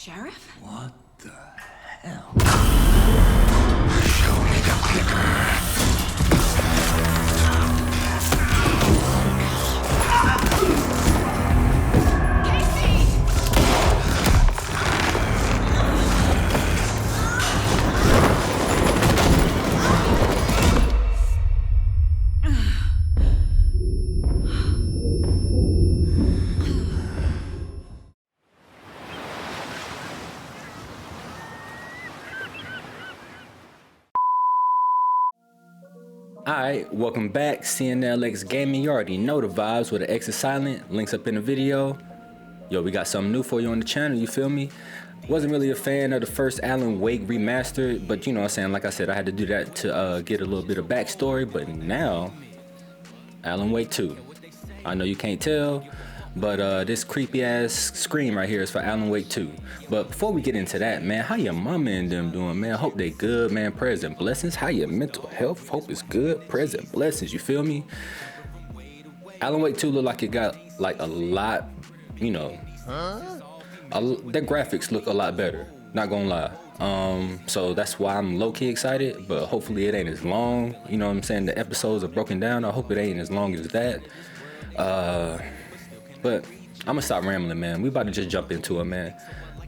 Sheriff? What the hell? Show me the clicker. Alright, welcome back, CNLX Gaming. You already know the vibes, where the X is silent, links up in the video. Yo, we got something new for you on the channel, you feel me? Wasn't really a fan of the first Alan Wake remastered, but you know what I'm saying, like I said, I had to do that to get a little bit of backstory, but now, Alan Wake 2. I know you can't tell, but this creepy ass scream right here is for Alan Wake 2. But before we get into that, man, how your mama and them doing, man? Hope they good, man. Prayers and blessings. How your mental health? Hope it's good. Prayers and blessings, you feel me? Alan Wake 2 look like it got like a lot, you know, the graphics look a lot better, not gonna lie. So that's why I'm low-key excited, but hopefully it ain't as long. You know what I'm saying? The episodes are broken down. I hope it ain't as long as that. But I'm gonna stop rambling, man. We about to just jump into it, man.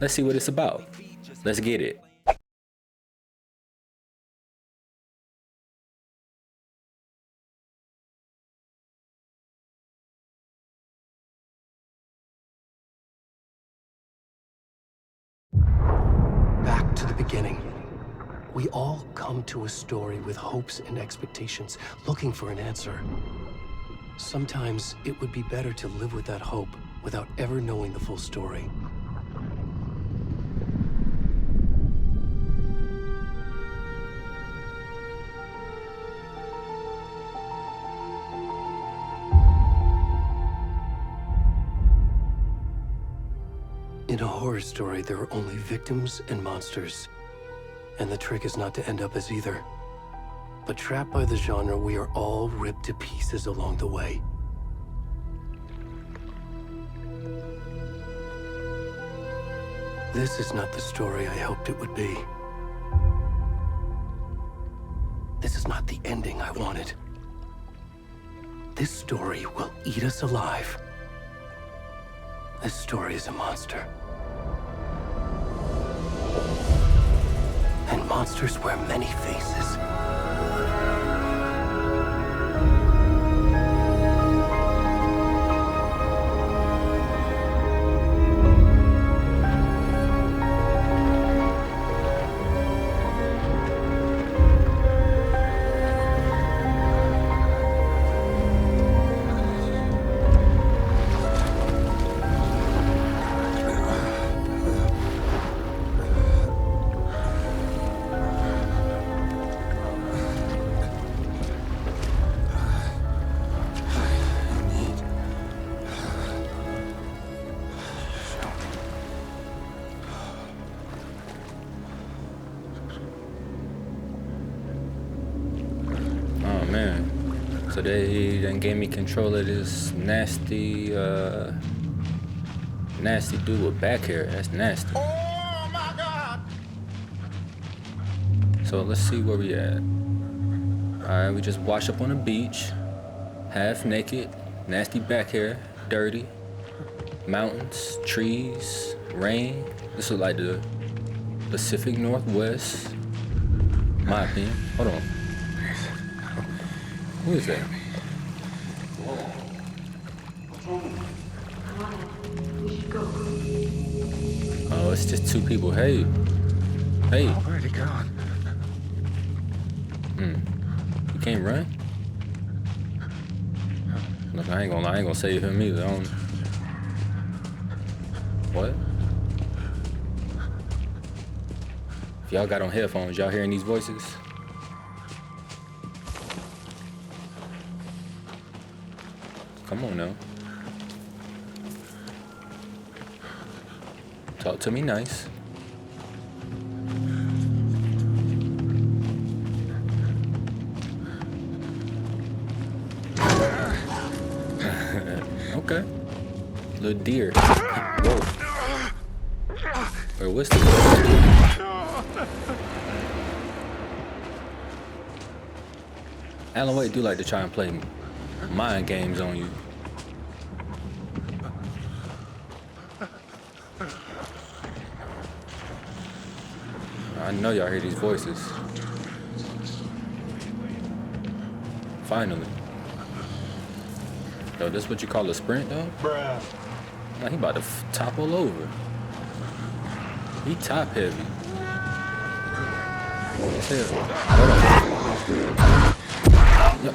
Let's see what it's about. Let's get it. Back to the beginning. We all come to a story with hopes and expectations, looking for an answer. Sometimes it would be better to live with that hope without ever knowing the full story. In a horror story, there are only victims and monsters. And the trick is not to end up as either. But trapped by the genre, we are all ripped to pieces along the way. This is not the story I hoped it would be. This is not the ending I wanted. This story will eat us alive. This story is a monster. And monsters wear many faces. Man, so they done gave me control of this nasty dude with back hair. That's nasty. Oh my God! So let's see where we at. Alright, we just washed up on the beach, half naked, nasty back hair, dirty, mountains, trees, rain. This is like the Pacific Northwest, my opinion. Hold on. Who is that? Oh, it's just two people. Hey. Where'd he go? You can't run? Look, I ain't gonna save him either. I don't... What? If y'all got on headphones, y'all hearing these voices? Come on now. Talk to me nice. Okay. Little deer. Whoa. Or what's the Alan Wake do like to try and play mind games on you. I know y'all hear these voices. Finally. Yo, this what you call a sprint, though? Bruh. Nah, he about to topple over. He top heavy. Let's see it. Hold on. Yep.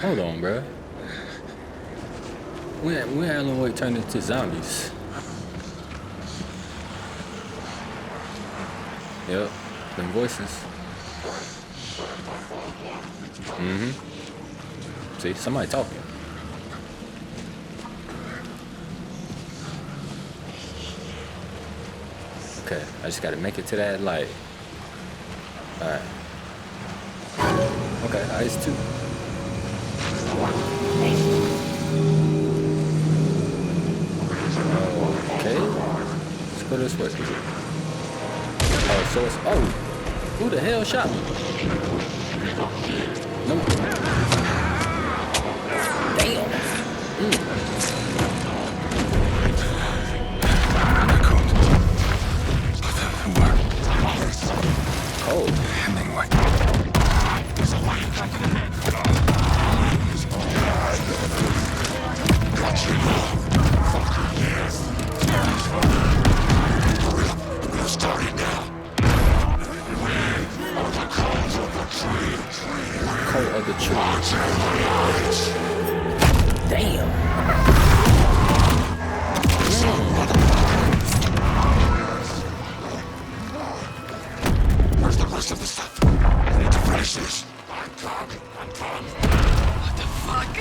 Hold on, bruh. When Alan Wake turned into zombies? Yep, them voices. See, somebody talking. Okay, I just gotta make it to that light. Alright. Okay, ice 2. Okay, let's go this way. Oh, so it's, oh, who the hell shot me? Nope. Damn. Cold. Hemingway. Cold of the tree. Damn. Where's the rest of the stuff? I need to finish this. I'm done. What the fuck?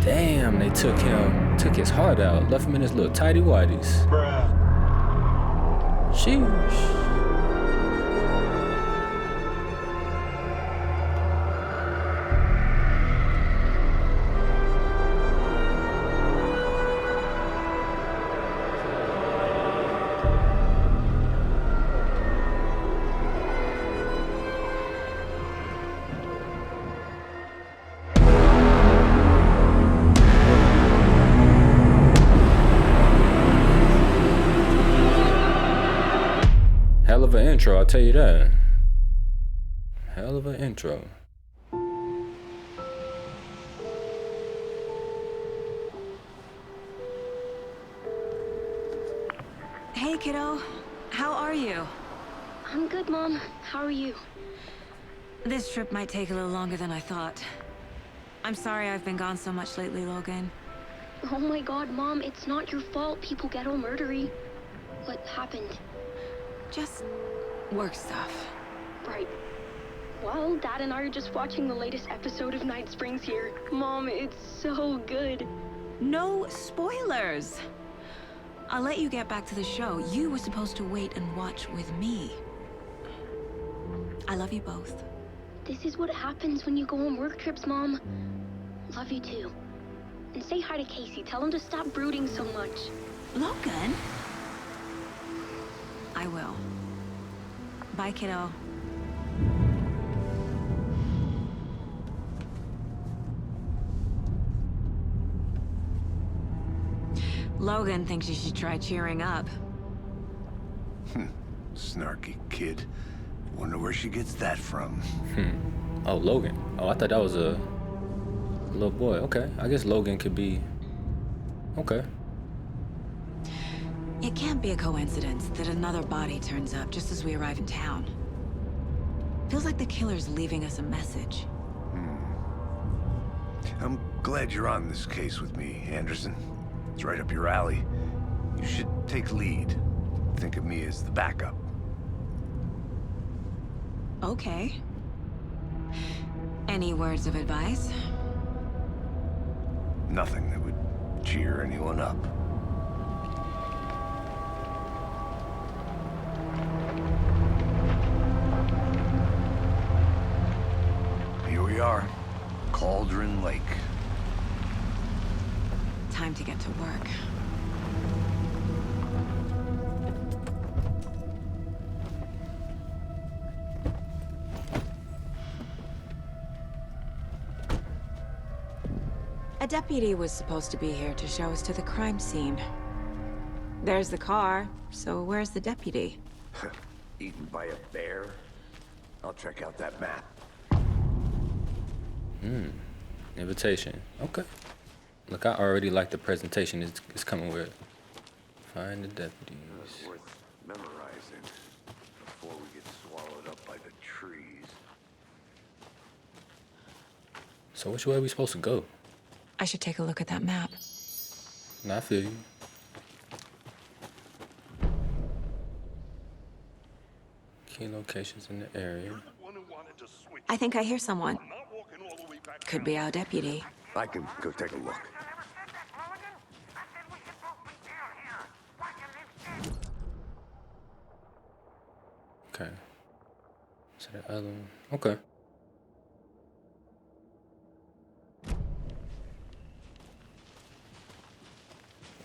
Damn, they took his heart out, left him in his little tighty whities. Bruh. Sheesh. Hell of an intro, I'll tell you that. Hell of an intro. Hey, kiddo. How are you? I'm good, Mom. How are you? This trip might take a little longer than I thought. I'm sorry I've been gone so much lately, Logan. Oh my god, Mom, it's not your fault people get all murdery. What happened? Just work stuff. Right. Well, Dad and I are just watching the latest episode of Night Springs here. Mom, it's so good. No spoilers! I'll let you get back to the show. You were supposed to wait and watch with me. I love you both. This is what happens when you go on work trips, Mom. Love you too. And say hi to Casey. Tell him to stop brooding so much. Logan? I will. Bye, kiddo. Logan thinks you should try cheering up. Snarky kid. Wonder where she gets that from. Oh, Logan. Oh, I thought that was a little boy. Okay, I guess Logan could be. Okay. It can't be a coincidence that another body turns up just as we arrive in town. Feels like the killer's leaving us a message. I'm glad you're on this case with me, Anderson. It's right up your alley. You should take lead. Think of me as the backup. Okay. Any words of advice? Nothing that would cheer anyone up. A deputy was supposed to be here to show us to the crime scene. There's the car, so where's the deputy? Eaten by a bear? I'll check out that map. Invitation. Okay. Look, I already like the presentation it's coming with. Find the deputies. That's worth memorizing before we get swallowed up by the trees. So which way are we supposed to go? I should take a look at that map. Nah, I feel you. Key locations in the area. I think I hear someone. Could be our deputy. I can go take a look. Okay. So the other one. Okay.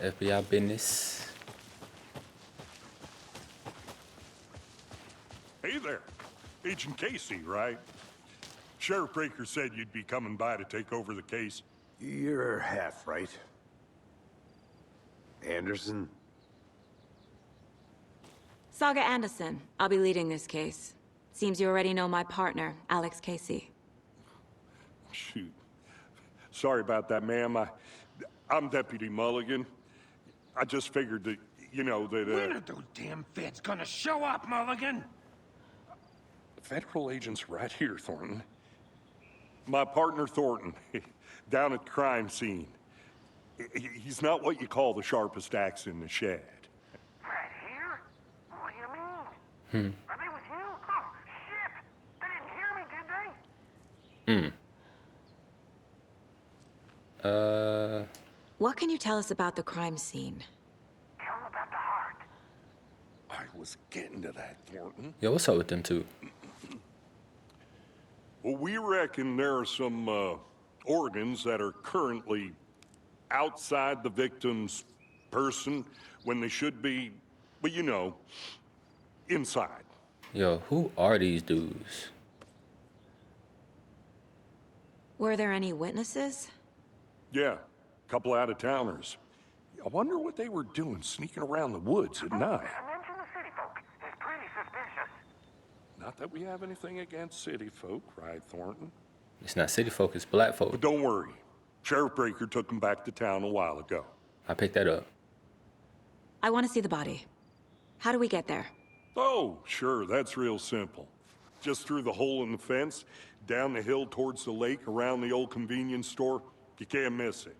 FBI business. Hey there, Agent Casey, right? Sheriff Breaker said you'd be coming by to take over the case. You're half right. Anderson? Saga Anderson. I'll be leading this case. Seems you already know my partner, Alex Casey. Shoot. Sorry about that, ma'am. I'm Deputy Mulligan. I just figured that, you know, that, When are those damn feds gonna show up, Mulligan? federal agent's right here, Thornton. My partner, Thornton, down at the crime scene. He's not what you call the sharpest axe in the shed. Right here? What do you mean? Are they with you? Oh, shit! They didn't hear me, did they? What can you tell us about the crime scene? Tell them about the heart. I was getting to that, Thornton. Yo, what's up with them two? Well, we reckon there are some organs that are currently outside the victim's person when they should be, well, you know, inside. Yo, who are these dudes? Were there any witnesses? Yeah, a couple out-of-towners. I wonder what they were doing sneaking around the woods at night. Mention the city folk. It's pretty suspicious. Not that we have anything against city folk, right, Thornton? It's not city folk, it's black folk. But don't worry. Sheriff Breaker took them back to town a while ago. I picked that up. I want to see the body. How do we get there? Oh, sure, that's real simple. Just through the hole in the fence, down the hill towards the lake, around the old convenience store. You can't miss it.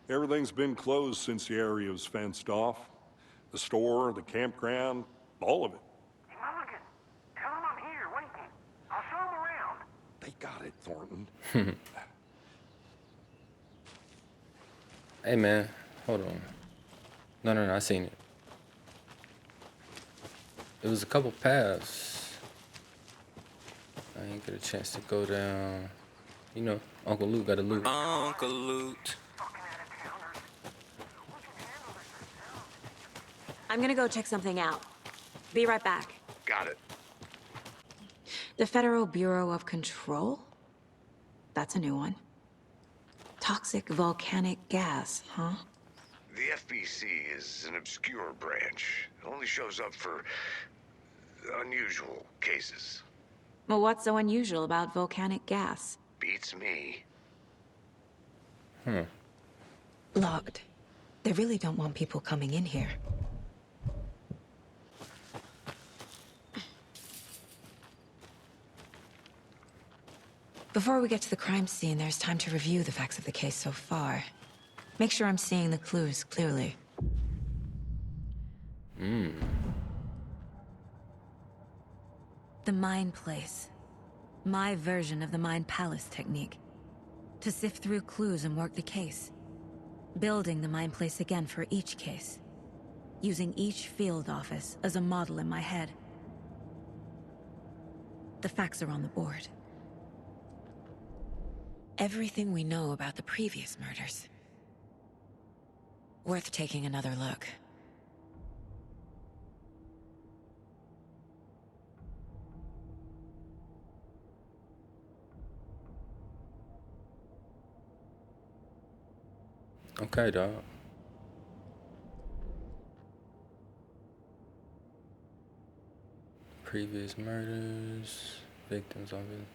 Everything's been closed since the area was fenced off. The store, the campground, all of it. Hey, Mulligan, tell them I'm here waiting. I'll show them around. They got it, Thornton. Hey man, hold on. No, I seen it. It was a couple paths. I ain't get a chance to go down. You know, Uncle Luke got a loot. Uncle Loot. I'm gonna go check something out. Be right back. Got it. The Federal Bureau of Control? That's a new one. Toxic volcanic gas, huh? The FBC is an obscure branch. It only shows up for unusual cases. Well, what's so unusual about volcanic gas? Beats me. Locked. They really don't want people coming in here. Before we get to the crime scene, there's time to review the facts of the case so far. Make sure I'm seeing the clues clearly. The Mind Place. My version of the Mind Palace technique. To sift through clues and work the case. Building the Mind Place again for each case. Using each field office as a model in my head. The facts are on the board. Everything we know about the previous murders. Worth taking another look. Okay, dog. Previous murders, victims of it.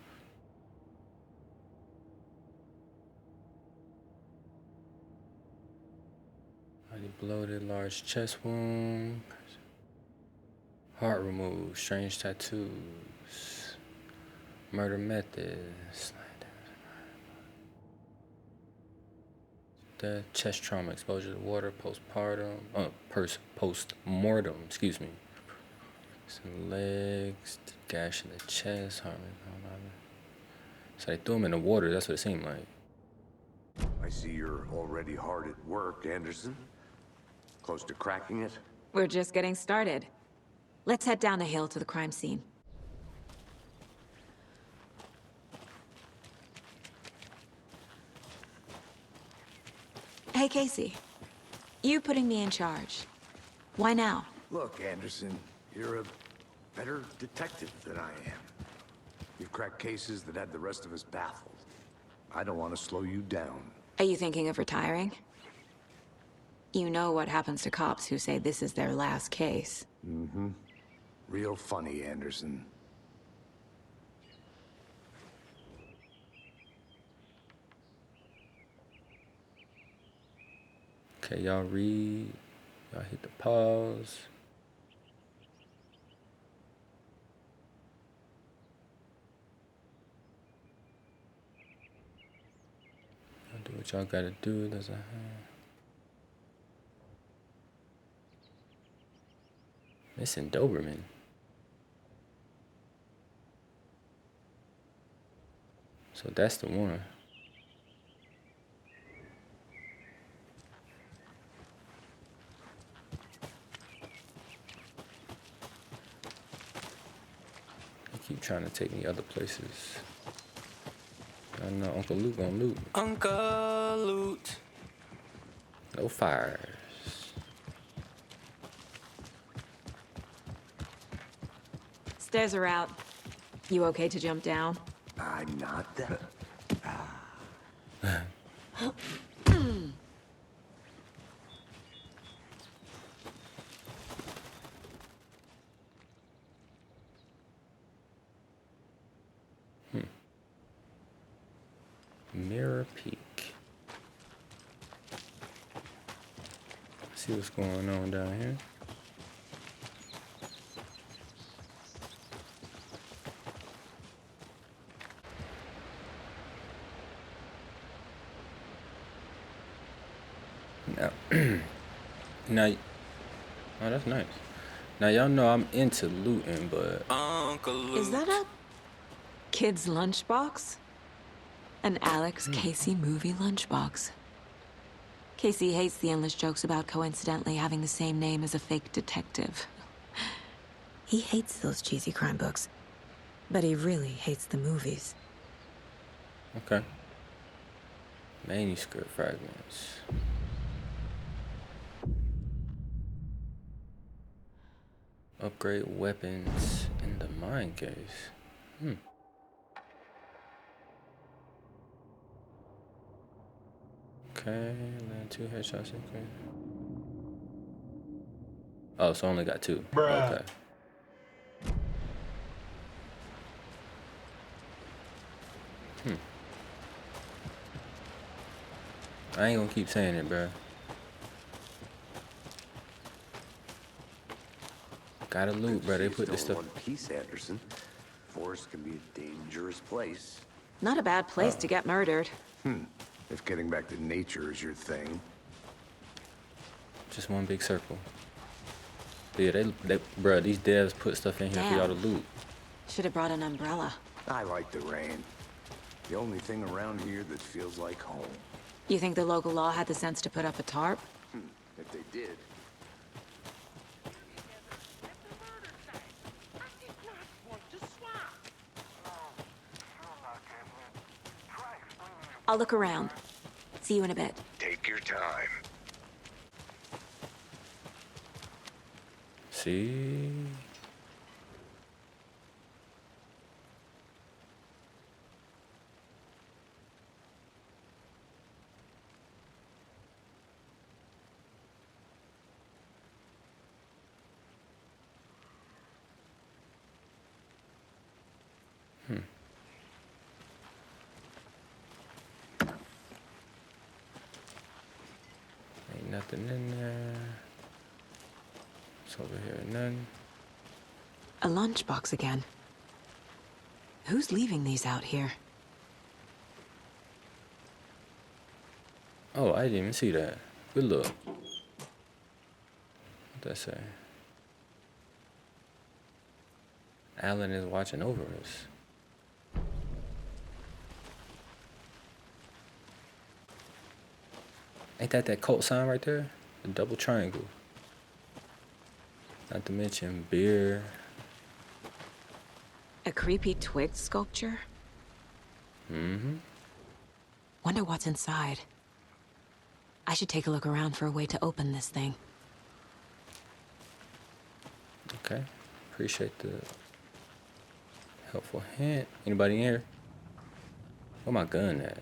Body bloated, large chest wound. Heart removed, strange tattoos. Murder methods. Death, chest trauma, exposure to water, postpartum, post-mortem, excuse me. Some legs, gash in the chest, heart. So they threw him in the water, that's what it seemed like. I see you're already hard at work, Anderson. Close to cracking it? We're just getting started. Let's head down the hill to the crime scene. Hey, Casey. You putting me in charge. Why now? Look, Anderson, you're a better detective than I am. You've cracked cases that had the rest of us baffled. I don't want to slow you down. Are you thinking of retiring? You know what happens to cops who say this is their last case. Mm-hmm. Real funny, Anderson. Okay, y'all read. Y'all hit the pause. Y'all do what y'all gotta do. There's a missing Doberman. So that's the one. They keep trying to take me other places. I know Uncle Luke gonna loot. Uncle Loot. No fires. Stairs are out. You okay to jump down? I'm not that. Mirror peek. See what's going on down here. Now, oh, that's nice. Now y'all know I'm into looting, but Uncle Loot. Is that a kid's lunchbox? An Alex Casey movie lunchbox. Casey hates the endless jokes about coincidentally having the same name as a fake detective. He hates those cheesy crime books, but he really hates the movies. okay. Manuscript fragments. Upgrade weapons in the mine case. Okay, land 2 headshots. Okay. Oh, so I only got 2. Bruh. Okay. I ain't gonna keep saying it, bruh. Gotta loot, bruh. They put this stuff. One piece, Anderson. Forest can be a dangerous place. Not a bad place to get murdered. If getting back to nature is your thing. Just one big circle. But yeah, they bruh, these devs put stuff in here for y'all to loot. Should have brought an umbrella. I like the rain. The only thing around here that feels like home. You think the local law had the sense to put up a tarp? If they did. I'll look around. See you in a bit. Take your time. See? Ain't nothing in there. It's over here, none. A lunchbox again. Who's leaving these out here? Oh, I didn't even see that. Good look. What that say? Alan is watching over us. Ain't that cult sign right there? The double triangle. Not to mention beer. A creepy twig sculpture? Mm-hmm. Wonder what's inside. I should take a look around for a way to open this thing. Okay. Appreciate the helpful hint. Anybody in here? Where my gun at?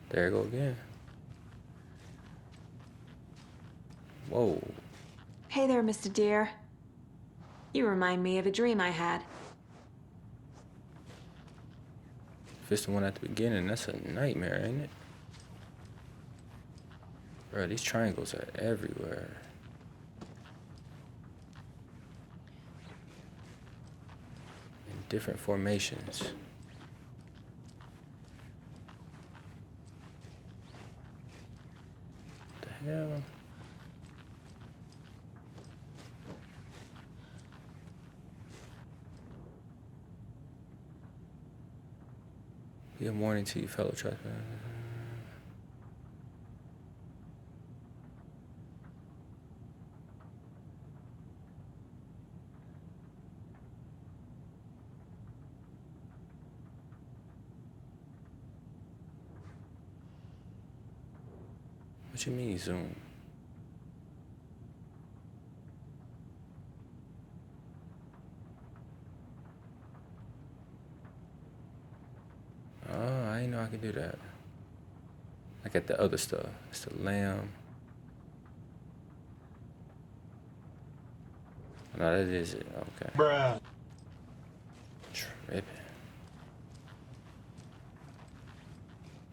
There I go again. Whoa. Hey there, Mr. Deer. You remind me of a dream I had. If it's the one at the beginning, that's a nightmare, ain't it? Bro, these triangles are everywhere. In different formations. What the hell? Be a warning to you, fellow trespassers. What you mean, zoom? Oh, I didn't know I could do that. I got the other stuff. It's the lamb. No, that is it. Okay. Bruh. Tripping.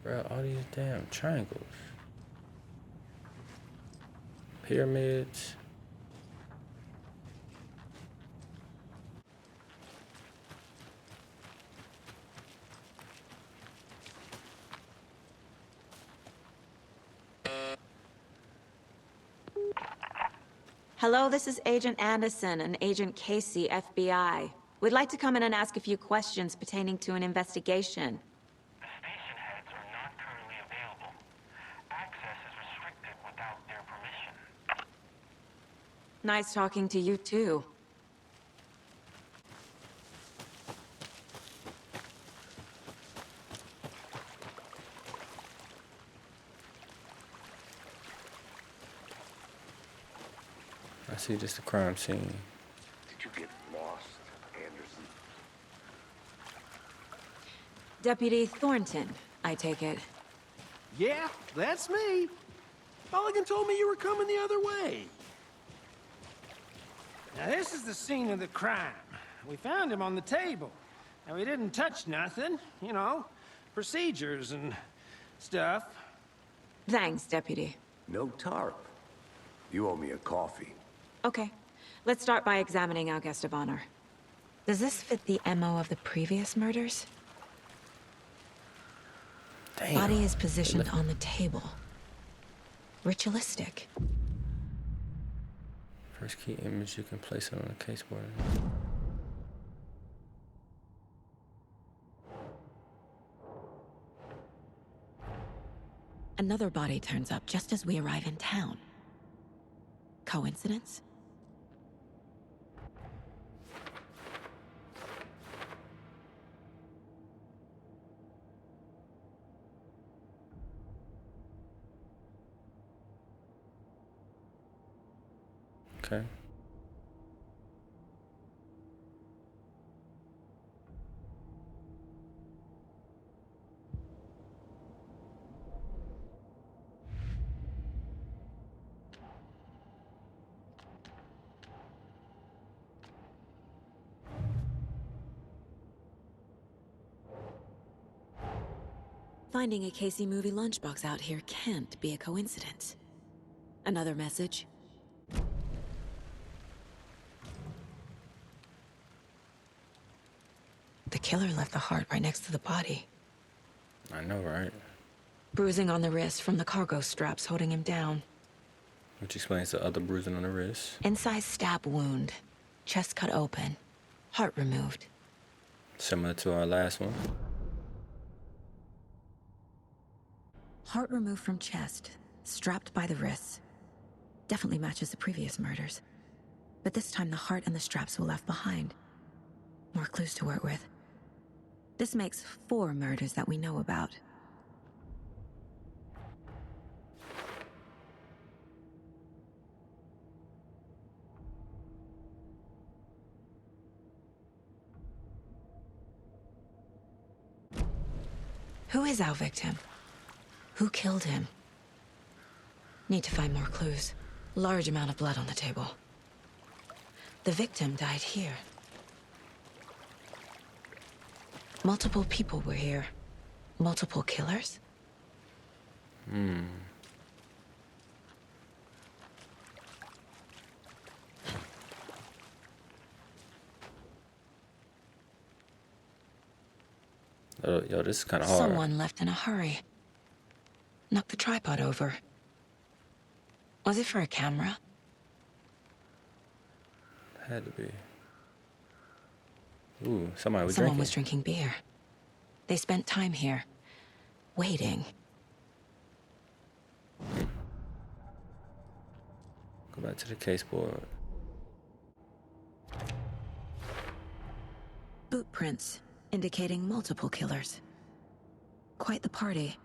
Bro, all these damn triangles. Pyramids. Hello, this is Agent Anderson and Agent Casey, FBI. We'd like to come in and ask a few questions pertaining to an investigation. The station heads are not currently available. Access is restricted without their permission. Nice talking to you, too. I see just a crime scene. Did you get lost, Anderson? Deputy Thornton, I take it. Yeah, that's me. Mulligan told me you were coming the other way. Now, this is the scene of the crime. We found him on the table. Now, we didn't touch nothing, you know, procedures and stuff. Thanks, Deputy. No tarp. You owe me a coffee. Okay, let's start by examining our guest of honor. Does this fit the MO of the previous murders? Damn. Body is positioned on the table. Ritualistic. First key image, you can place it on the caseboard. Another body turns up just as we arrive in town. Coincidence? Okay. Finding a Casey movie lunchbox out here can't be a coincidence. Another message? The killer left the heart right next to the body. I know, right? Bruising on the wrist from the cargo straps holding him down. Which explains the other bruising on the wrist. Inside stab wound. Chest cut open. Heart removed. Similar to our last one. Heart removed from chest. Strapped by the wrists. Definitely matches the previous murders. But this time the heart and the straps were left behind. More clues to work with. This makes 4 murders that we know about. Who is our victim? Who killed him? Need to find more clues. Large amount of blood on the table. The victim died here. Multiple people were here. Multiple killers? Yo, this is kind of hard. Someone left in a hurry. Knocked the tripod over. Was it for a camera? Had to be. Ooh, somebody was Someone drinking. was drinking beer. They spent time here. Waiting. Go back to the case board. Boot prints, indicating multiple killers. Quite the party.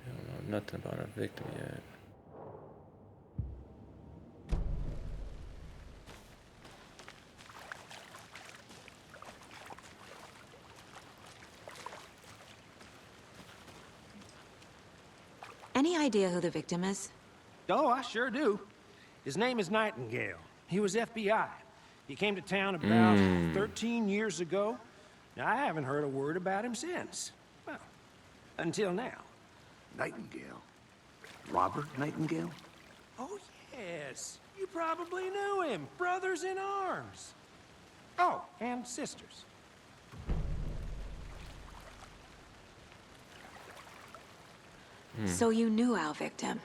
I don't know nothing about our victim yet. Any idea who the victim is? Oh, I sure do. His name is Nightingale. He was FBI. He came to town about 13 years ago. Now, I haven't heard a word about him since. Well, until now. Nightingale? Robert Nightingale? Oh, yes. You probably knew him. Brothers in arms. Oh, and sisters. So you knew our victim?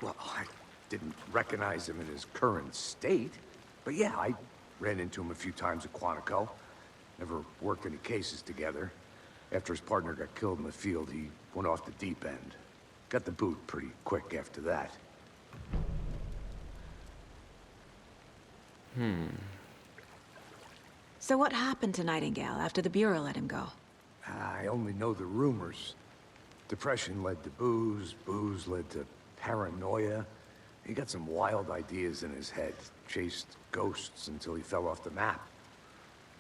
Well, I didn't recognize him in his current state. But yeah, I ran into him a few times at Quantico. Never worked any cases together. After his partner got killed in the field, he went off the deep end. Got the boot pretty quick after that. So what happened to Nightingale after the Bureau let him go? I only know the rumors. Depression led to booze, booze led to paranoia. He got some wild ideas in his head, chased ghosts until he fell off the map.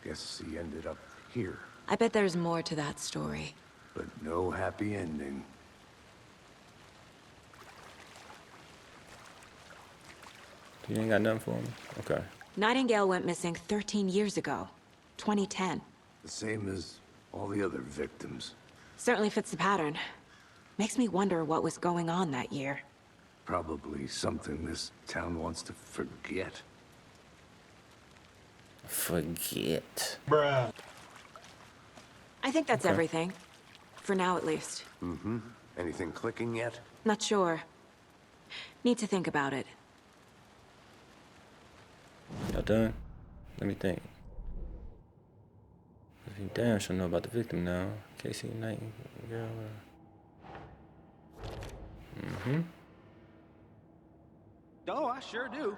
Guess he ended up here, I bet there's more to that story. but no happy ending. You ain't got nothing for me? Okay. Nightingale went missing 13 years ago. 2010. The same as all the other victims. Certainly fits the pattern. Makes me wonder what was going on that year. Probably something this town wants to forget. Forget. I think that's Okay. everything. For now, at least. Anything clicking yet? Not sure. Need to think about it. Y'all done? Let me think. If you damn sure know about the victim now. Casey Nightingale. Oh, I sure do.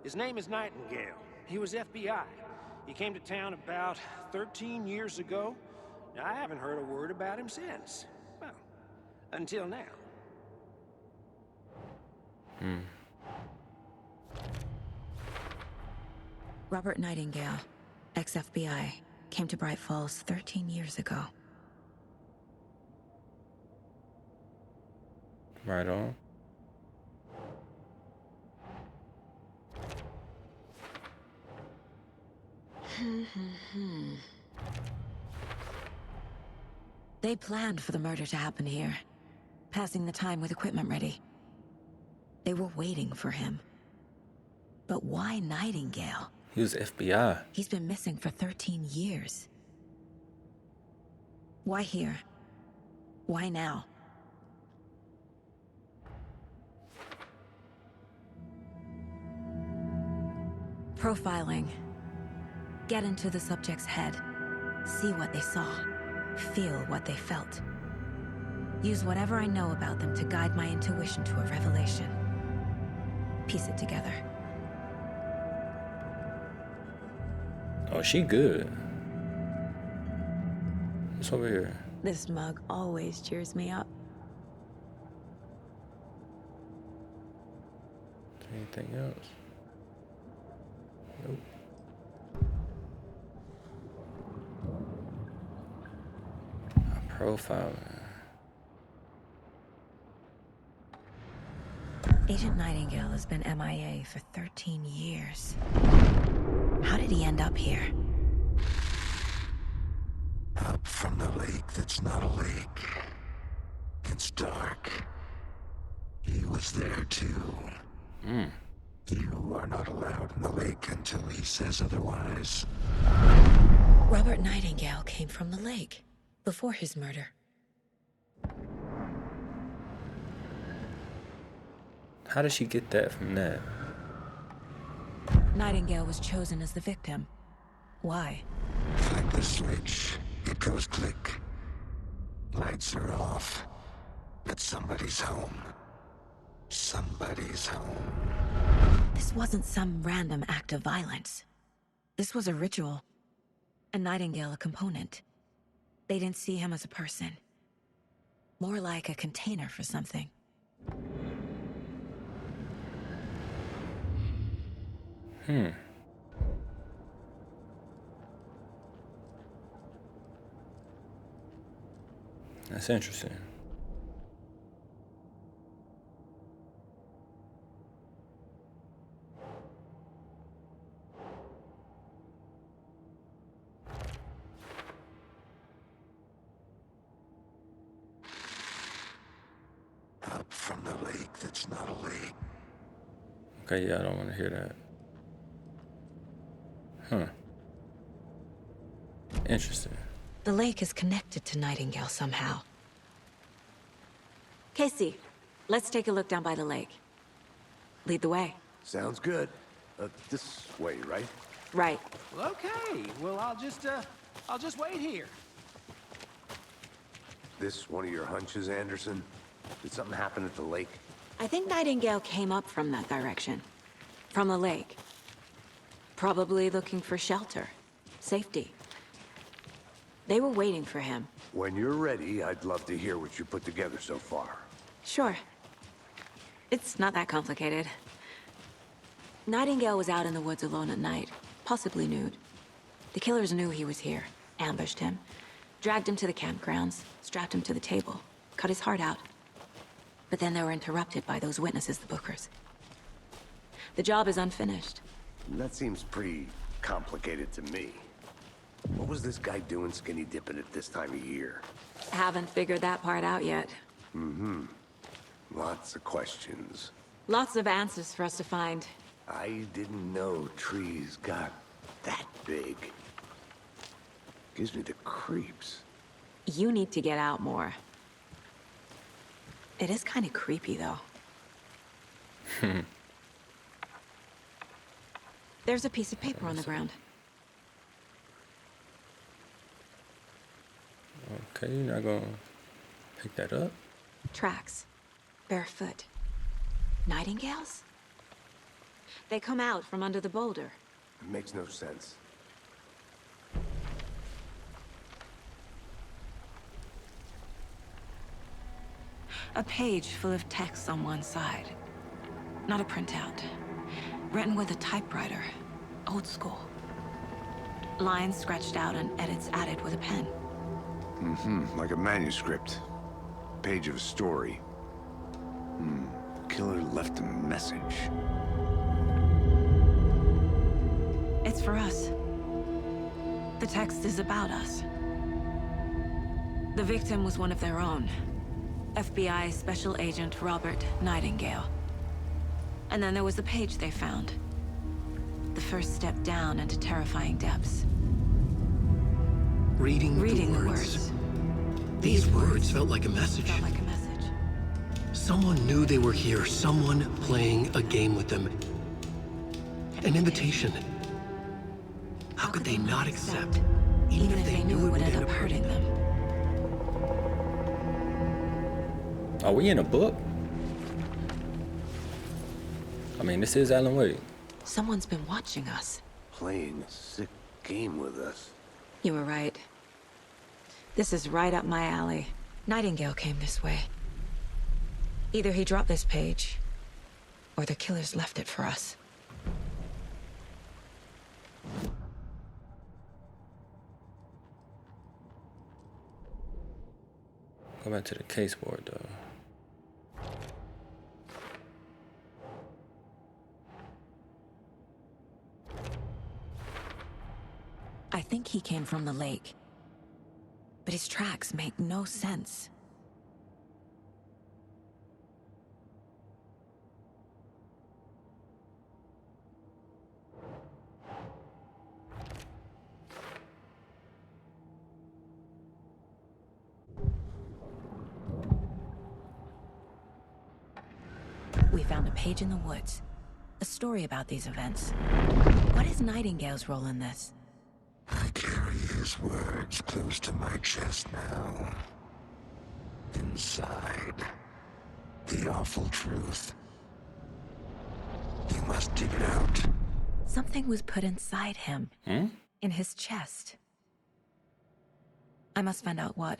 His name is Nightingale. He was FBI. He came to town about 13 years ago. Now, I haven't heard a word about him since. Well, until now. Robert Nightingale, ex-FBI, came to Bright Falls 13 years ago. Right on. They planned for the murder to happen here, passing the time with equipment ready. They were waiting for him. But why Nightingale? He was FBI. He's been missing for 13 years. Why here? Why now? Profiling. Get into the subject's head. See what they saw. Feel what they felt. Use whatever I know about them to guide my intuition to a revelation. Piece it together. Oh, she good. What's over here? This mug always cheers me up. Anything else? Nope. Profiling. Agent Nightingale has been MIA for 13 years. How did he end up here? Up from the lake that's not a lake. It's dark. He was there too. You are not allowed in the lake until he says otherwise. Robert Nightingale came from the lake before his murder. How did she get that from that? Nightingale was chosen as the victim. Why? Like the switch, it goes click. Lights are off. But somebody's home. Somebody's home. This wasn't some random act of violence. This was a ritual. And Nightingale a component. They didn't see him as a person. More like a container for something. That's interesting. Up from the lake that's not a lake. Okay, yeah, I don't want to hear that. Huh. Interesting. The lake is connected to Nightingale somehow. Casey, let's take a look down by the lake. Lead the way. Sounds good. This way, right? Right. Well, okay. Well, I'll just wait here. This one of your hunches, Anderson? Did something happen at the lake? I think Nightingale came up from that direction. From the lake. Probably looking for shelter. Safety. They were waiting for him. When you're ready, I'd love to hear what you put together so far. Sure. It's not that complicated. Nightingale was out in the woods alone at night, possibly nude. The killers knew he was here, ambushed him, dragged him to the campgrounds, strapped him to the table, cut his heart out. But then they were interrupted by those witnesses, the Bookers. The job is unfinished. That seems pretty complicated to me. What was this guy doing skinny dipping at this time of year? Haven't figured that part out yet. Lots of questions. Lots of answers for us to find. I didn't know trees got that big. Gives me the creeps. You need to get out more. It is kind of creepy, though. There's a piece of paper on the ground. Okay, you're not gonna pick that up? Tracks. Barefoot. Nightingales? They come out from under the boulder. It makes no sense. A page full of text on one side. Not a printout. Written with a typewriter. Old school. Lines scratched out and edits added with a pen. Like a manuscript. Page of a story. Killer left a message. It's for us. The text is about us. The victim was one of their own. FBI Special Agent Robert Nightingale. And then there was the page they found. The first step down into terrifying depths. Reading the words. These words felt like a message. Felt like a message. Someone knew they were here, someone playing a game with them. An invitation. How could they not accept, even if they knew it would end up hurting them? Are we in a book? I mean, this is Alan Wake. Someone's been watching us. Playing a sick game with us. You were right. This is right up my alley. Nightingale came this way. Either he dropped this page, or the killers left it for us. Go back to the caseboard, though. I think he came from the lake. But his tracks make no sense. We found a page in the woods. A story about these events. What is Nightingale's role in this? I carry his words close to my chest now. Inside, the awful truth. You must dig it out. Something was put inside him. In his chest. I must find out what.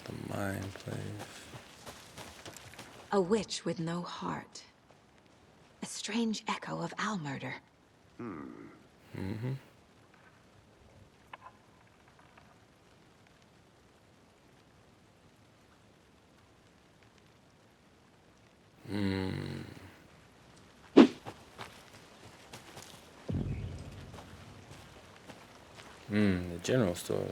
The mind place. A witch with no heart. A strange echo of Al murder. The general store.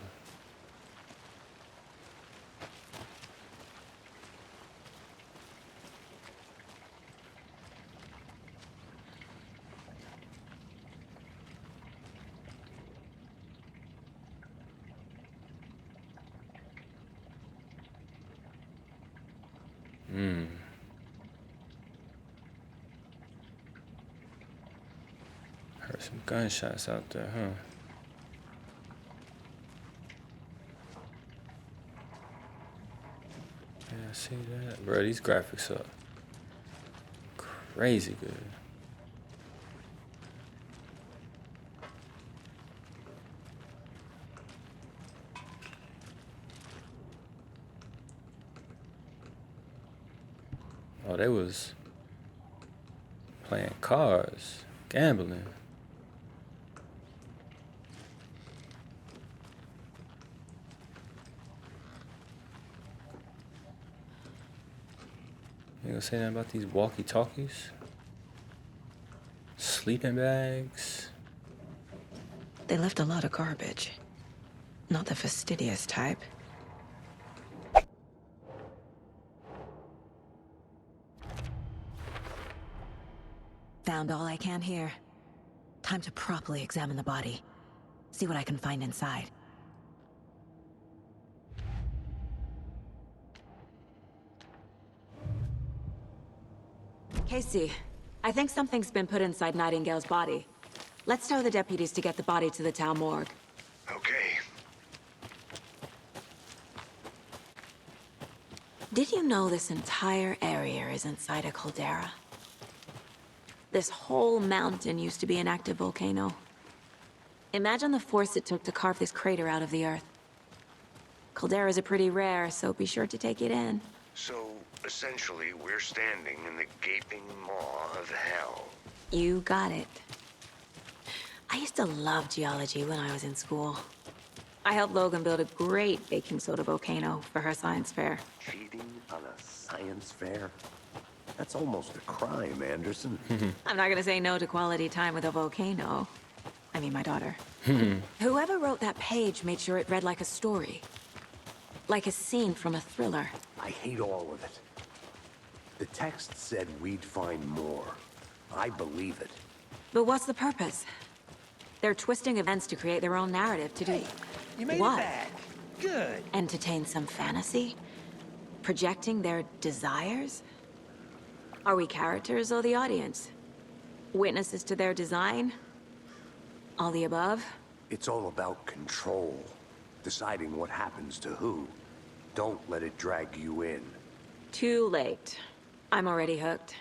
Heard some gunshots out there, huh? Yeah, I see that. Bro, these graphics are crazy good. Oh, they was playing cards, gambling. You gonna say nothing about these walkie-talkies? Sleeping bags? They left a lot of garbage. Not the fastidious type. Found all I can here. Time to properly examine the body. See what I can find inside. Casey, I think something's been put inside Nightingale's body. Let's tell the deputies to get the body to the town morgue. Okay. Did you know this entire area is inside a caldera? This whole mountain used to be an active volcano. Imagine the force it took to carve this crater out of the earth. Calderas are pretty rare, so be sure to take it in. So, essentially, we're standing in the gaping maw of hell. You got it. I used to love geology when I was in school. I helped Logan build a great baking soda volcano for her science fair. Cheating on a science science fair? That's almost a crime, Anderson. I'm not gonna say no to quality time with a volcano. I mean, my daughter. Whoever wrote that page made sure it read like a story. Like a scene from a thriller. I hate all of it. The text said we'd find more. I believe it. But what's the purpose? They're twisting events to create their own narrative to do... Hey, you made what? it back. Good. Entertain some fantasy? Projecting their desires? Are we characters or the audience? Witnesses to their design? All the above? It's all about control. Deciding what happens to who. Don't let it drag you in. Too late. I'm already hooked.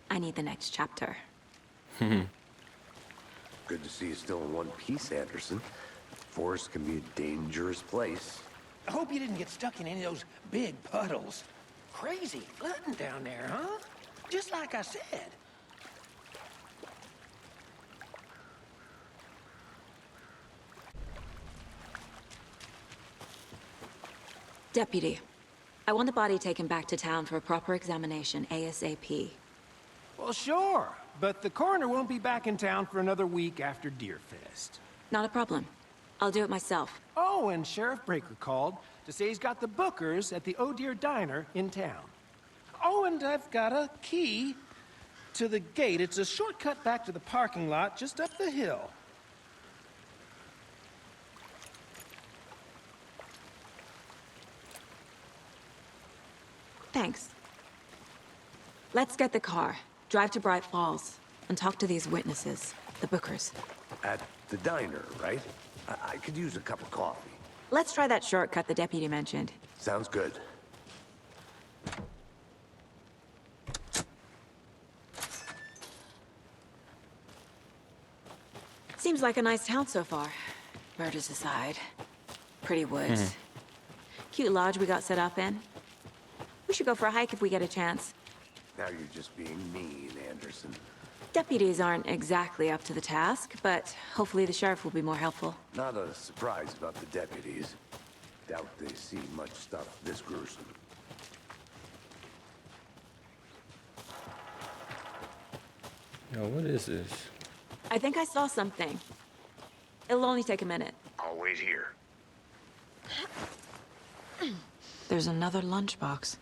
I need the next chapter. Good to see you still in one piece, Anderson. Forest can be a dangerous place. I hope you didn't get stuck in any of those big puddles. Crazy flooding down there, huh? Just like I said. Deputy, I want the body taken back to town for a proper examination, ASAP. Well, sure. But the coroner won't be back in town for another week after Deerfest. Not a problem. I'll do it myself. Oh, and Sheriff Breaker called to say he's got the Bookers at the Oh Dear Diner in town. Oh, and I've got a key to the gate. It's a shortcut back to the parking lot just up the hill. Thanks. Let's get the car, drive to Bright Falls, and talk to these witnesses, the Bookers. At the diner, right? I could use a cup of coffee. Let's try that shortcut the deputy mentioned. Sounds good. Seems like a nice town so far. Murders aside. Pretty woods. Cute lodge we got set up in. We should go for a hike if we get a chance. Now you're just being mean, Anderson. Deputies aren't exactly up to the task, but hopefully the sheriff will be more helpful. Not a surprise about the deputies. Doubt they see much stuff this gruesome. Yo, what is this? I think I saw something. It'll only take a minute. I'll wait here. There's another lunchbox.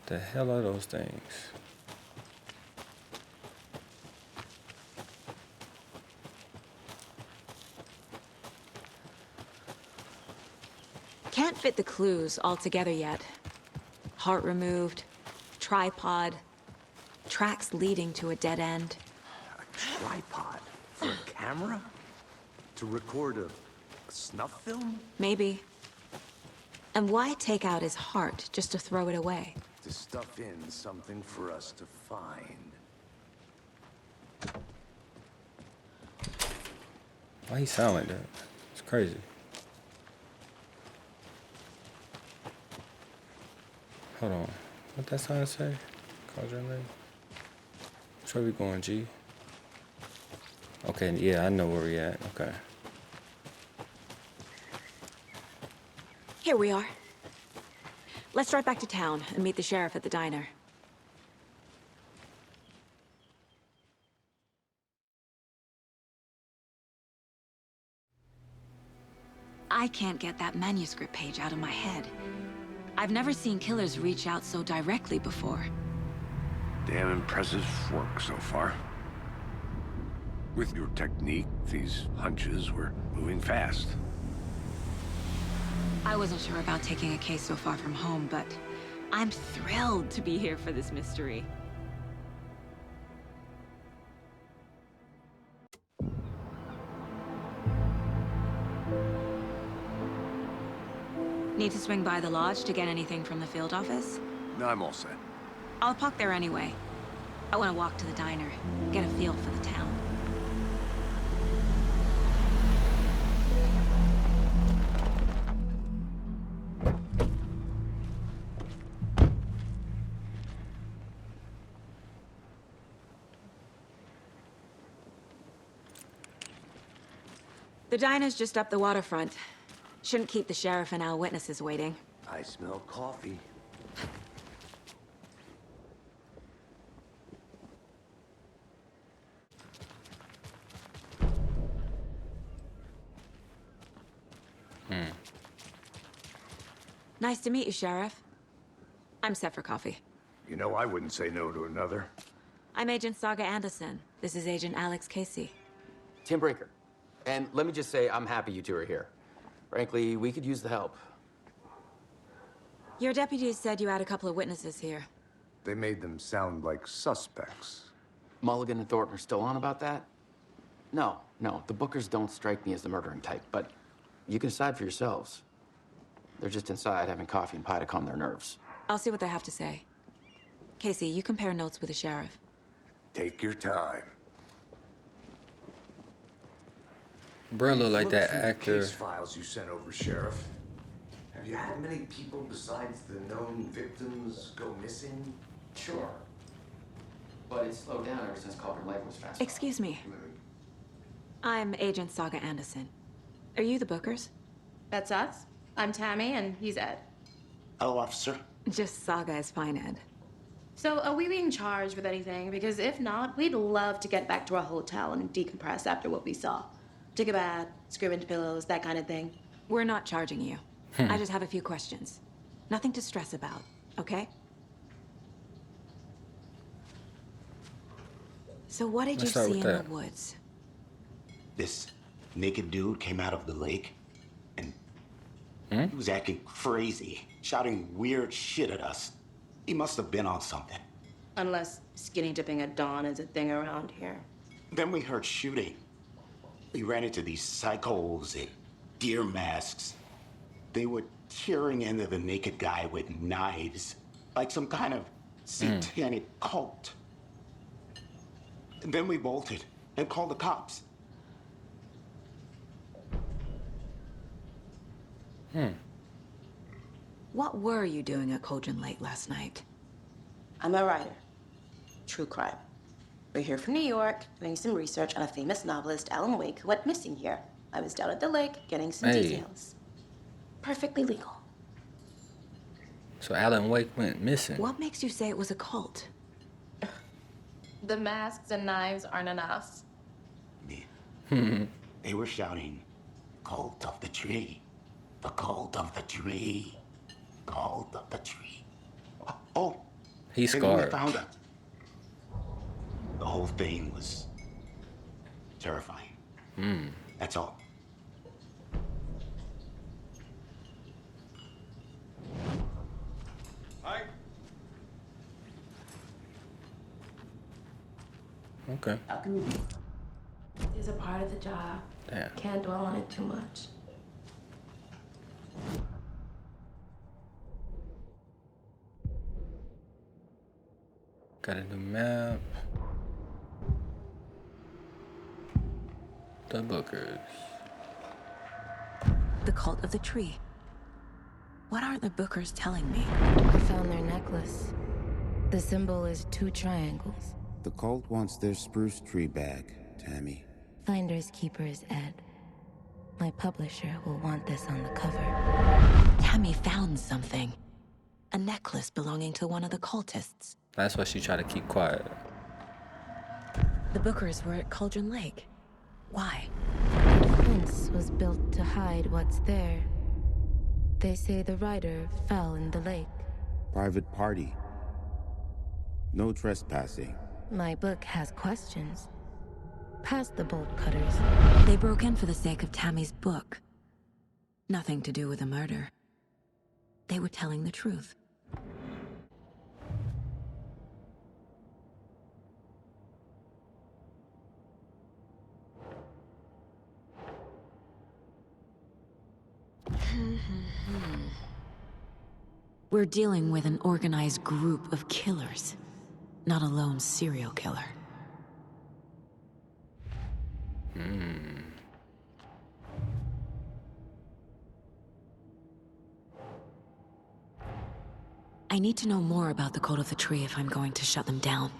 The hell are those things? Can't fit the clues all together yet. Heart removed, tripod, tracks leading to a dead end. A tripod? For a camera? To record a snuff film? Maybe. And why take out his heart just to throw it away? To stuff in something for us to find. Why he sound like that? It's crazy. Hold on. What that sign say? Call your name. Which way we going, G? Okay, yeah, I know where we at. Okay. Here we are. Let's drive back to town and meet the sheriff at the diner. I can't get that manuscript page out of my head. I've never seen killers reach out so directly before. Damn impressive work so far. With your technique, these hunches were moving fast. I wasn't sure about taking a case so far from home, but I'm thrilled to be here for this mystery. Need to swing by the lodge to get anything from the field office? No, I'm all set. I'll park there anyway. I want to walk to the diner, get a feel for the town. The diner's just up the waterfront. Shouldn't keep the sheriff and our witnesses waiting. I smell coffee. Nice to meet you, Sheriff. I'm set for coffee. You know, I wouldn't say no to another. I'm Agent Saga Anderson. This is Agent Alex Casey. Tim Brinker. And let me just say, I'm happy you two are here. Frankly, we could use the help. Your deputies said you had a couple of witnesses here. They made them sound like suspects. Mulligan and Thornton are still on about that? No, the Bookers don't strike me as the murdering type, but you can decide for yourselves. They're just inside having coffee and pie to calm their nerves. I'll see what they have to say. Casey, you compare notes with the sheriff. Take your time. Bro, look like Look that through the actor. case files you sent over, Sheriff. Have you had many people besides the known victims go missing? Sure. But it's slowed down ever since Cauldron Lake was fast. Excuse me. I'm Agent Saga Anderson. Are you the Bookers? That's us. I'm Tammy, and he's Ed. Hello, officer. Just Saga is fine, Ed. So, are we being charged with anything? Because if not, we'd love to get back to our hotel and decompress after what we saw. Take a bath, scream into pillows, that kind of thing. We're not charging you. I just have a few questions. Nothing to stress about, okay? So what did you Let's start see with in that. the woods? This naked dude came out of the lake, and he was acting crazy, shouting weird shit at us. He must have been on something. Unless skinny dipping at dawn is a thing around here. Then we heard shooting. We ran into these psychos in deer masks. They were tearing into the naked guy with knives, like some kind of satanic cult. And then we bolted and called the cops. What were you doing at Cauldron Lake last night? I'm a writer. True crime. We're here from New York, doing some research on a famous novelist, Alan Wake, who went missing here. I was down at the lake, getting some Hey. details. Perfectly legal. So Alan Wake went missing. What makes you say it was a cult? The masks and knives aren't enough. They were shouting, "Cult of the tree, the cult of the tree, cult of the tree." Oh, He's and then we scarred. found her. The whole thing was terrifying. That's all. Hi. Okay. It's a part of the job. Damn. Can't dwell on it too much. Got a new map. The Bookers. The cult of the tree. What aren't the Bookers telling me? I found their necklace. The symbol is 2 triangles. The cult wants their spruce tree back, Tammy. Finders keepers, Ed. My publisher will want this on the cover. Tammy found something. A necklace belonging to one of the cultists. That's why she tried to keep quiet. The Bookers were at Cauldron Lake. Why? The fence was built to hide what's there. They say the rider fell in the lake. Private party. No trespassing. My book has questions. Past the bolt cutters. They broke in for the sake of Tammy's book. Nothing to do with a murder. They were telling the truth. We're dealing with an organized group of killers, not a lone serial killer. I need to know more about the Cult of the Tree if I'm going to shut them down.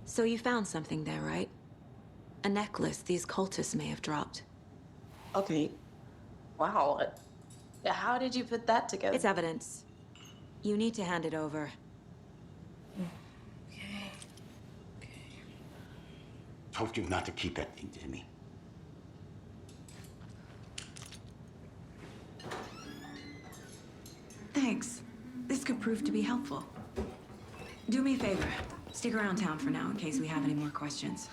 So you found something there, right? A necklace these cultists may have dropped. Okay. Wow. How did you put that together? It's evidence. You need to hand it over. Told you not to keep that thing, Timmy. Thanks. This could prove to be helpful. Do me a favor. Stick around town for now in case we have any more questions.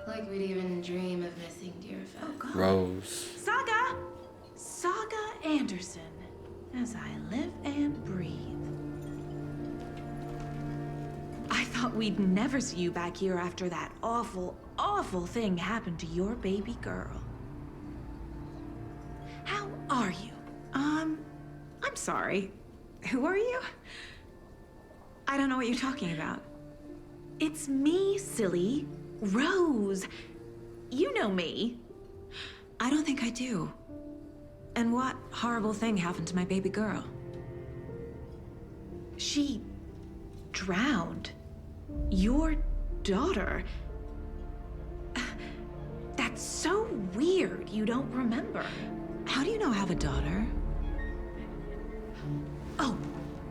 Like we'd even dream of missing Deerfest. Oh, God. Rose. Saga! Saga Anderson. As I live and breathe. I thought we'd never see you back here after that awful, awful thing happened to your baby girl. How are you? I'm sorry. Who are you? I don't know what you're talking about. It's me, silly. Rose. You know me. I don't think I do. And what horrible thing happened to my baby girl? She drowned. Your daughter. That's so weird you don't remember. How do you know I have a daughter? Oh,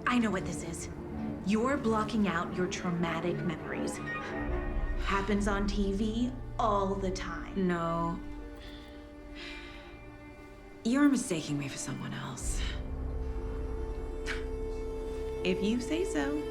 I know what this is. You're blocking out your traumatic memories. Happens on TV all the time. No. You're mistaking me for someone else. If you say so.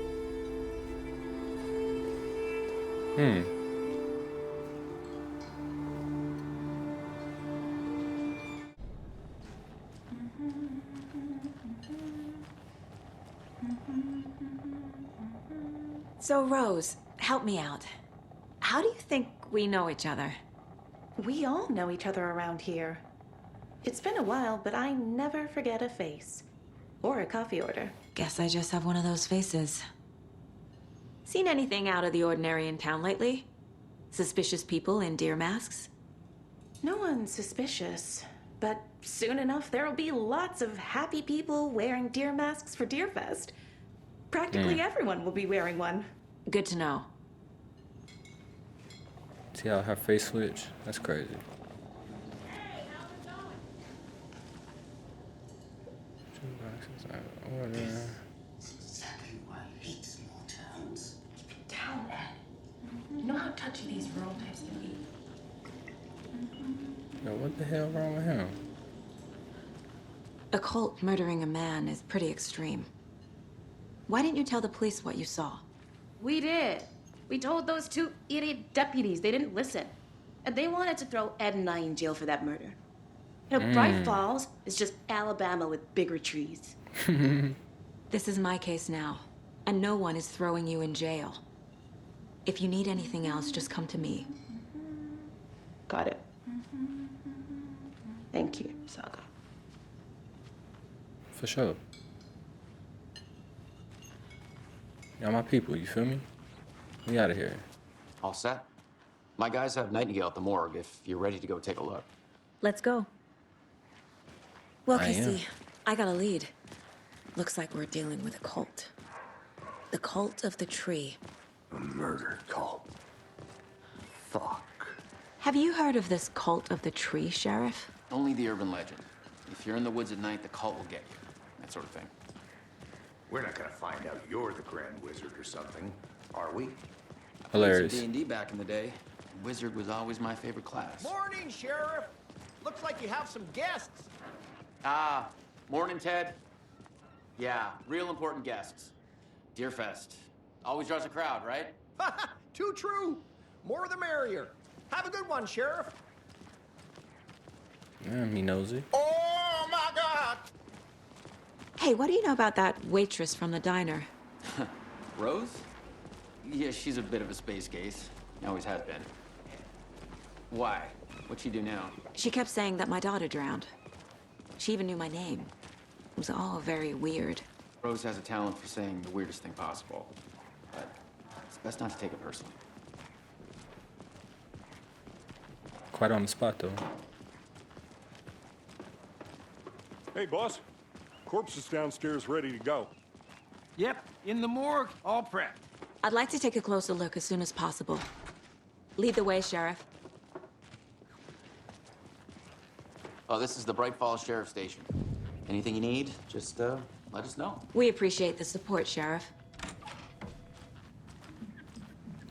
So, Rose, help me out. How do you think we know each other? We all know each other around here. It's been a while, but I never forget a face. Or a coffee order. Guess I just have one of those faces. Seen anything out of the ordinary in town lately? Suspicious people in deer masks? No one's suspicious. But soon enough, there'll be lots of happy people wearing deer masks for Deerfest. Practically everyone will be wearing one. Good to know. See how her face switch? That's crazy. Exactly why I hate small towns. Keep it down, Ed. You know how touchy these rural types can be. Yo, what the hell wrong with him? A cult murdering a man is pretty extreme. Why didn't you tell the police what you saw? We did. We told those two idiot deputies. They didn't listen. And they wanted to throw Ed and I in jail for that murder. You know, Bright Falls is just Alabama with bigger trees. This is my case now, and no one is throwing you in jail. If you need anything else, just come to me. Got it. Thank you, Saga. For sure. Y'all my people, you feel me? We out of here. All set? My guys have Nightingale at the morgue if you're ready to go take a look. Let's go. Well, I am. Casey, I got a lead. Looks like we're dealing with a cult. The cult of the tree. A murder cult. Fuck. Have you heard of this cult of the tree, Sheriff? Only the urban legend. If you're in the woods at night, the cult will get you. That sort of thing. We're not gonna find out you're the Grand Wizard or something, are we? Hilarious. D&D back in the day. Wizard was always my favorite class. Morning, Sheriff. Looks like you have some guests. Ah, morning, Ted. Yeah, real important guests. Deerfest. Always draws a crowd, right? Too true. More the merrier. Have a good one, Sheriff. Yeah, me nosy. Oh, my God. Hey, what do you know about that waitress from the diner? Rose? Yeah, she's a bit of a space case. Always has been. Why? What'd she do now? She kept saying that my daughter drowned. She even knew my name. It was all very weird. Rose has a talent for saying the weirdest thing possible. But it's best not to take it personally. Quite on the spot, though. Hey, boss. Corpse is downstairs ready to go. Yep, in the morgue, all prepped. I'd like to take a closer look as soon as possible. Lead the way, Sheriff. Oh, this is the Bright Falls Sheriff Station. Anything you need, just let us know. We appreciate the support, Sheriff.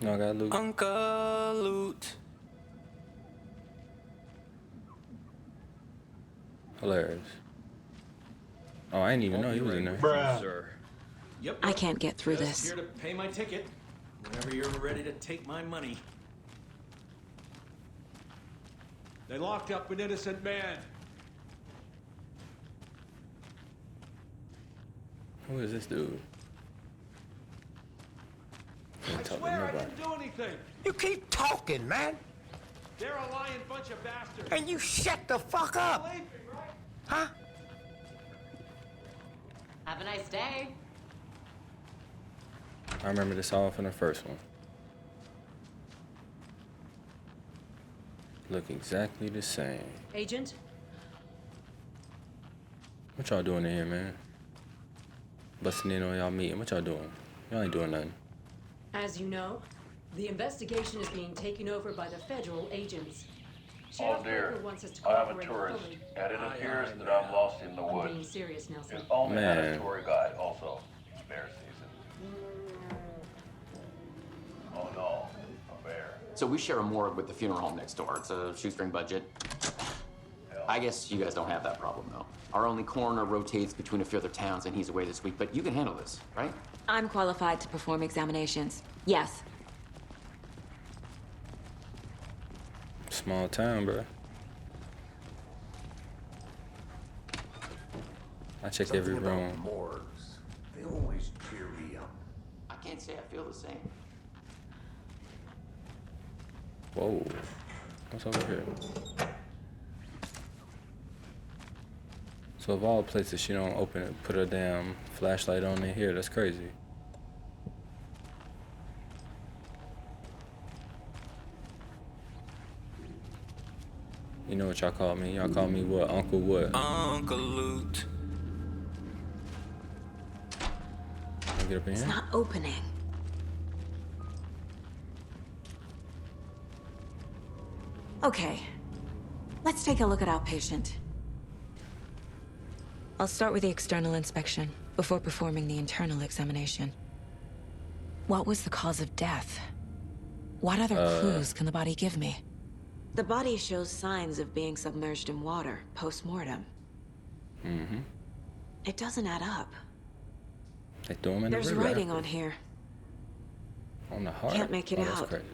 No, I got loot. Uncle Loot. Hilarious. Oh, I didn't even know he was in there. Sir. Yep. I can't get through Just this. here to pay my ticket whenever you're ready to take my money. They locked up an innocent man. Who is this dude? I swear I didn't do anything. You keep talking, man. They're a lying bunch of bastards. And you shut the fuck up. Believe me, right? Huh? Have a nice day. I remember this all from the first one. Look exactly the same. Agent? What y'all doing in here, man? Busting in on y'all meeting. What y'all doing? Y'all ain't doing nothing. As you know, the investigation is being taken over by the federal agents. Oh Sheriff dear, Parker wants us to I am a cooperate tourist, fully. and it appears that I'm lost in the I'm woods. being serious, Nelson. If only had a Man. tour guide also. Bear season. Oh no, a bear. So we share a morgue with the funeral home next door. It's a shoestring budget. I guess you guys don't have that problem, though. Our only coroner rotates between a few other towns, and he's away this week, but you can handle this, right? I'm qualified to perform examinations. Yes. Small town, bro. I checked every Something about room. morgues. They always cheer me up. I can't say I feel the same. Whoa. What's over here? So of all places, she don't open it, put her damn flashlight on in here. That's crazy. You know what y'all call me? Y'all call me what? Uncle what? Uncle Loot. Can I get up in It's here? not opening. Okay. Let's take a look at our patient. I'll start with the external inspection before performing the internal examination. What was the cause of death? What other clues can the body give me? The body shows signs of being submerged in water post-mortem. Mm-hmm. It doesn't add up. They threw him in the There's river writing after. on here. On the heart? Can't make it That's out. crazy.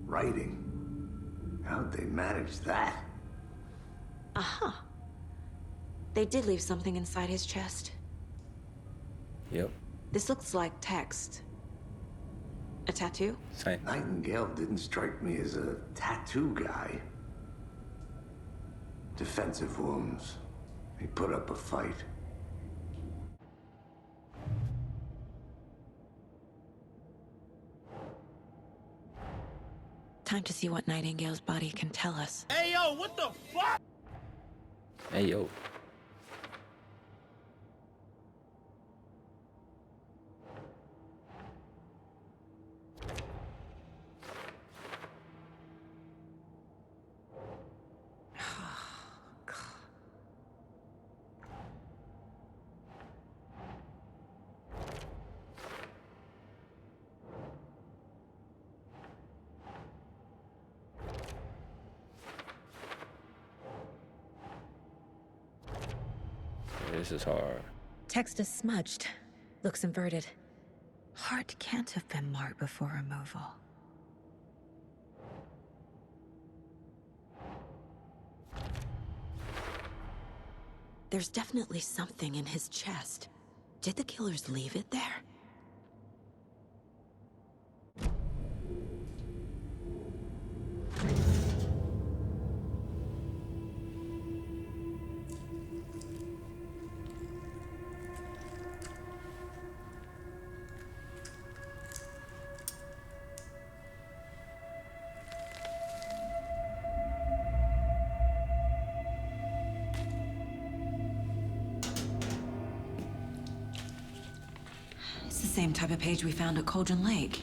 Writing? How'd they manage that? Uh-huh. They did leave something inside his chest. Yep. This looks like text. A tattoo? Same. Nightingale didn't strike me as a tattoo guy. Defensive wounds. He put up a fight. Time to see what Nightingale's body can tell us. Hey, yo, what the fuck? Hey, yo. This is hard. Text is smudged. Looks inverted. Heart can't have been marked before removal. There's definitely something in his chest. Did the killers leave it there? It's the same type of page we found at Cauldron Lake.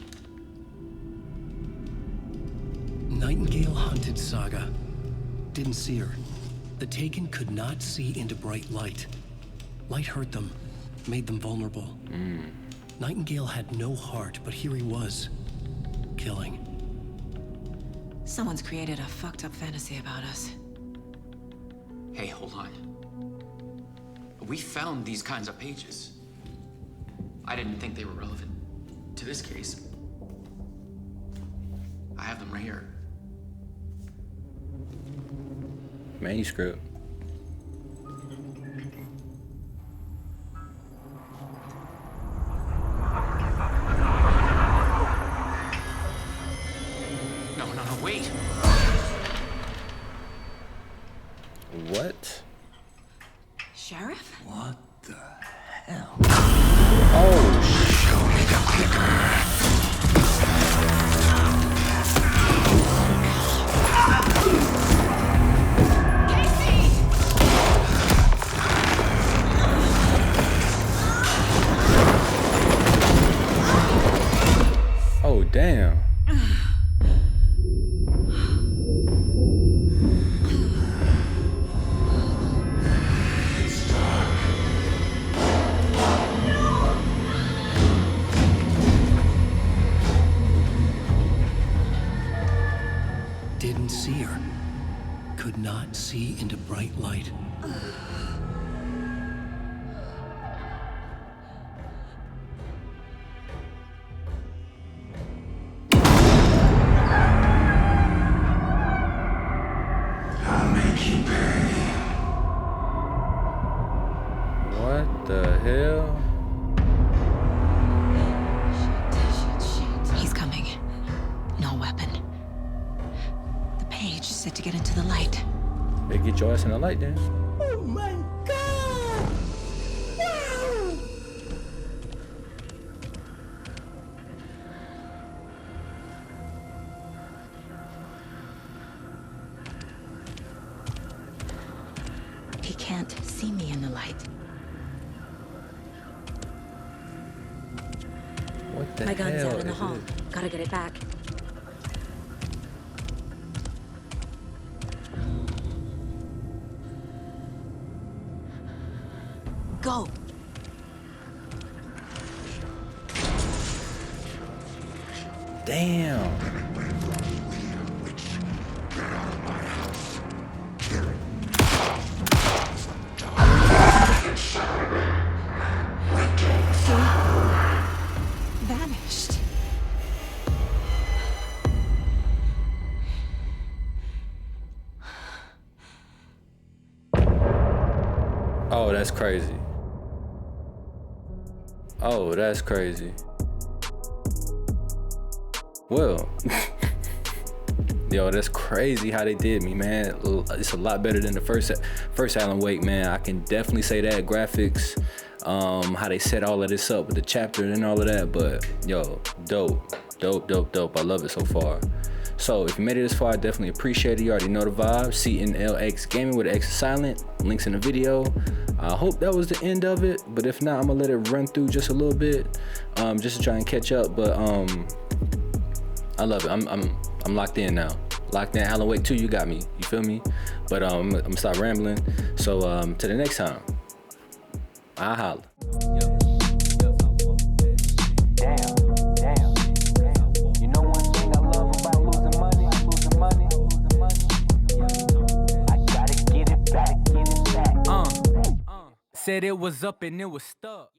Nightingale hunted Saga. Didn't see her. The Taken could not see into bright light. Light hurt them, made them vulnerable. Nightingale had no heart, but here he was, killing. Someone's created a fucked up fantasy about us. Hey, hold on. We found these kinds of pages. I didn't think they were relevant to this case. I have them right here. Manuscript. No, wait. What? Sheriff? What the hell? Oh, show me the clicker. oh, damn. Didn't see her. Could not see into bright light. I'll make you pay. What the hell? He's coming. No weapon. The page said to get into the light. They get your ass in the light then. Oh my god! Wow! He can't see me in the light. What the My hell gun's out in the is hall. it? Gotta get it back. Go! Damn. Vanished. Oh, that's crazy. Oh, that's crazy. Well, yo, that's crazy how they did me, man. It's a lot better than the first Alan Wake, man. I can definitely say that. Graphics, how they set all of this up with the chapter and all of that. But yo, dope. I love it so far. So if you made it this far, I definitely appreciate it. You already know the vibe. CNLX Gaming with the X is silent. Links in the video. I hope that was the end of it, but if not, I'm gonna let it run through just a little bit, just to try and catch up. But I love it. I'm locked in now. Locked in. Alan Wake 2, you got me. You feel me? But I'm gonna stop rambling. So to the next time, I'll holla. Said it was up and it was stuck.